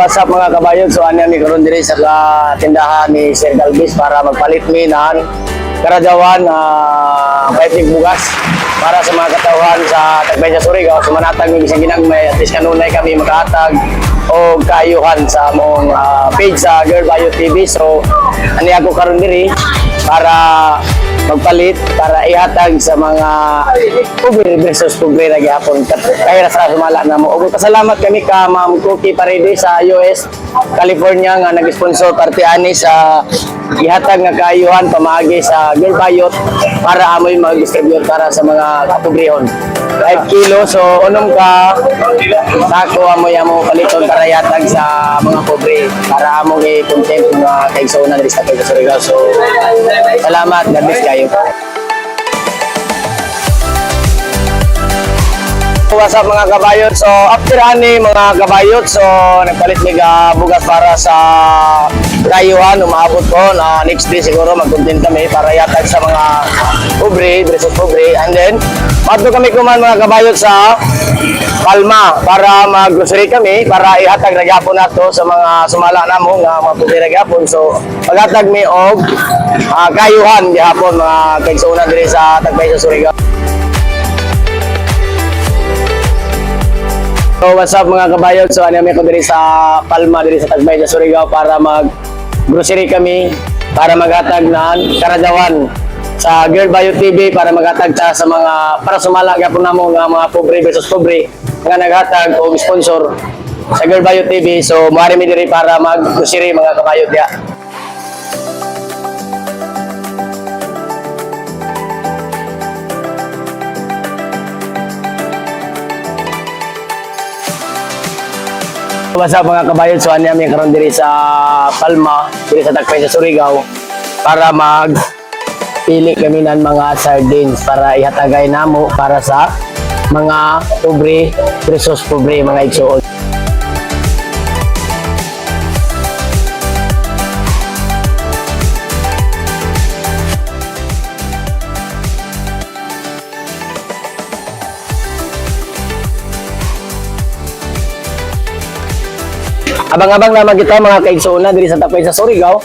what's up mga kabayon? So ano mi karon diri sa tindahan ni Sir Galvis para magpalit mi ng karadawan paitig bugas para sa mga katawhan sa Tagbay sa Surigao. So manatag mi bisag ginagmay at least kanunay kami makahatag o kaayuhan sa among page sa Girl Bayo TV. So ani ako karon diri para magpalit para ihatag sa mga pobre versus pobre na gyapon kaya sa sumala na mo. Ug pasalamat kami ka Ma'am Cookie Paredes sa US California nga nag-sponsor party ani sa ihatag nga kaayuhan pamaagi sa Girl Bayot para amoy mag-distribute para sa mga kapobrehon. 5 kilo, so unong ka sako amoy amo paliton para ihatag sa mga pobre para amo i-content mga kaigsoon na diri sa Surigao. So salamat, God bless kayo. What's up mga kabayot? So after ani mga kabayot, so nagpalit mig bugas para sa kayuhan, umaabot ko na next day siguro mag-content kami para yatag sa mga pobre, versus pobre. And then mato kami kuman mga kabayot sa Palma para mag-grocery kami para ihatag na gyapon nato sa mga sumala namo nga mga pobre na gyapon. So paghatag mi og kayuhan gyapon mga kaigsuonan diri sa Tagbay sa Surigao. So what's up mga kabayot? So ano ko diri sa Palma diri sa Tagbay sa Surigao para mag-grocery kami para maghatag ng karadawan sa Girl Bayo TV para maghatag sa mga para sumala gyapon namo nga mga pobre versus pobre nga naghatag og sponsor sa Girl Bayo TV. So moari mi diri para mag-grocery mga kabayot ya. What's up mga kabayon? So ano namin karon diri sa Palma, diri sa Tagbay sa Surigao para magpili kami ng mga sardines para ihatagay namo para sa mga pobre versus pobre mga igsoon. Abang-abang naman kita mga kaigsoon diri sa Tagbay sa Surigao.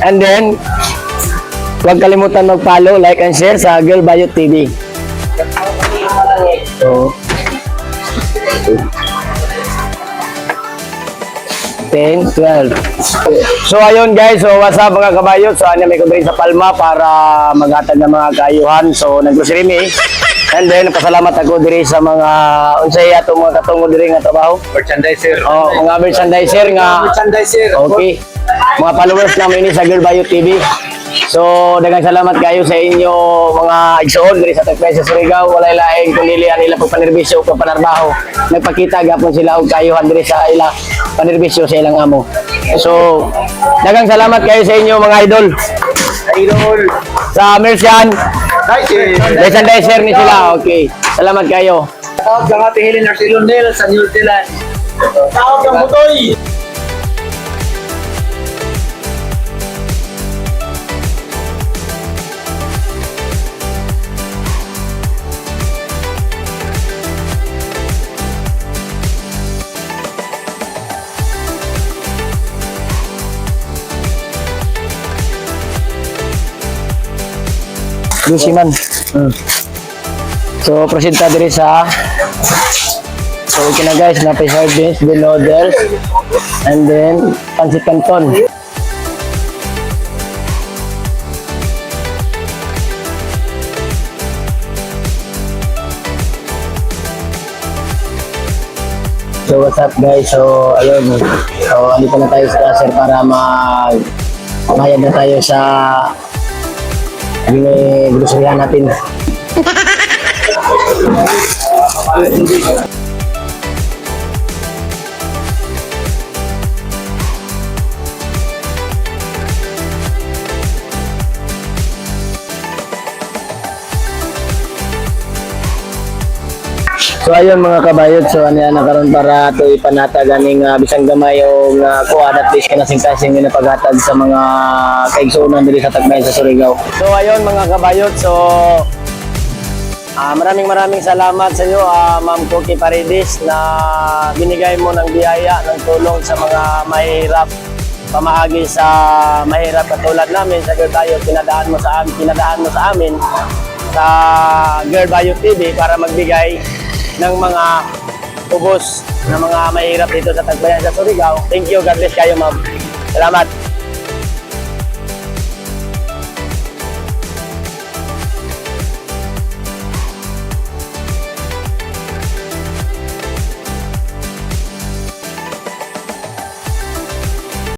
And then huwag kalimutan mag-follow, like and share sa Girl Bayo TV. So 10, 12. So ayun guys, so what's up mga kabayot? So ano may kundri sa Palma para maghatag ng mga kaayuhan. So nag-grocery mi. And then pasalamat ako diri sa mga unsay ato mga katungod diri nga trabaho. Merchandiser. Oh, mga merchandiser nga. Merchandiser. Okay. Mga followers namin ini sa Girl Bayo TV. So daghang salamat kayo sa inyo mga igsoon diri sa Tagbay sa Surigao. Walay laing kundi ang ila pagpanerbisyo o panarbaho. Nagpakita gapon sila og kayuhan diri sa ila panerbisyo sa ilang amo. So daghang salamat kayo sa inyo mga idol. Idol. Sa Merchan. Merchandiser ni sila. Okay. Salamat kayo. Tawag ang ating Helen Arcelonel sa New Zealand. Tawag ang Butoy. Luciman. So proceed ta diri sa so okay na guys, na sardines, the noodles, and then pancit canton. So what's up guys? So ayun. So andito na tayo sa Laser para bayad na tayo sa groceryan natin. So ayun mga kabayot, so ano yan nakaroon para ito ipanatag aning bisang gamay o kuha at least kanasing-kasing na paghatag sa mga kaigsuunan diri sa Tagbay sa Surigao. So ayun mga kabayot, so Maraming salamat sa inyo, Ma'am Cookie Paredes, na binigay mo ng biyaya, ng tulong sa mga mahirap, pamahagi sa mahirap katulad namin. Sa Girl Tayo, pinadaan mo sa amin sa Girl Bayo TV para magbigay ng mga ubos na mga mahirap dito sa Tagbayan sa Surigao. Thank you, God bless kayo, ma'am. Salamat.